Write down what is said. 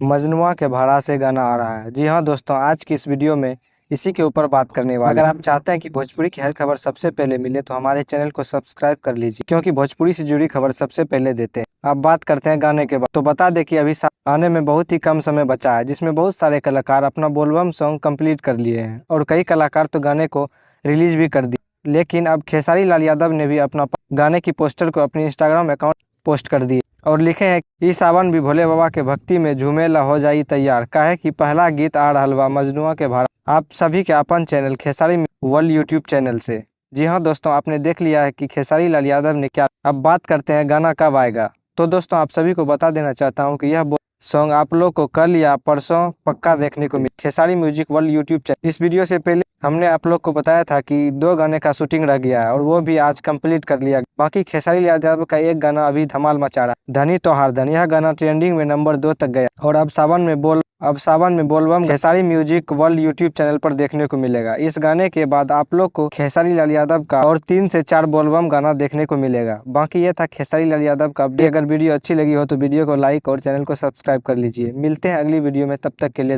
मजनुआ के भाड़ा से गाना आ रहा है। जी हाँ दोस्तों, आज की इस वीडियो में इसी के ऊपर बात करने वाले। अगर आप चाहते हैं कि भोजपुरी की हर खबर सबसे पहले मिले तो हमारे चैनल को सब्सक्राइब कर लीजिए, क्योंकि भोजपुरी से जुड़ी खबर सबसे पहले देते हैं। अब बात करते हैं गाने के बाद। तो बता दें कि अभी आने में बहुत ही कम समय बचा है, जिसमें बहुत सारे कलाकार अपना बोलबम सॉन्ग कंप्लीट कर लिए हैं और कई कलाकार तो गाने को रिलीज भी कर दिए। लेकिन अब खेसारी लाल यादव ने भी अपना गाने की पोस्टर को अपनी इंस्टाग्राम अकाउंट पोस्ट कर दिए और लिखे हैं कि सावन भी भोले बाबा के भक्ति में झूमेला हो जाई तैयार, काहे कि पहला गीत आ रहल बा मजनुआ के भाड़ा आप सभी के अपन channel Khesari world YouTube channel से। जी हाँ दोस्तों, आपने देख लिया है कि खेसारी लाल यादव ने क्या। अब बात करते हैं गाना कब आएगा। तो दोस्तों, आप सभी को बता देना चाहता हूँ कि यह सॉन्ग आप लोग को कल या परसों पक्का देखने को मिले Khesari music world YouTube channel. इस वीडियो से पहले हमने आप लोग को बताया था कि 2 गाने का शूटिंग रह गया है और वो भी आज कंप्लीट कर लिया। बाकी खेसारी लाल यादव का एक गाना अभी धमाल मचा रहा है, धनी तो हार धन। यह गाना ट्रेंडिंग में नंबर 2 तक गया और अब सावन में बोलबम Khesari music world YouTube channel पर देखने को मिलेगा। इस गाने के बाद आप लोग को खेसारी लाल यादव का और 3 से 4 बोलबम गाना देखने को मिलेगा। बाकी ये था खेसारी लाल यादव का। अगर वीडियो अच्छी लगी हो तो वीडियो को लाइक और चैनल को सब्सक्राइब कर लीजिए। मिलते हैं अगली वीडियो में, तब तक के लिए।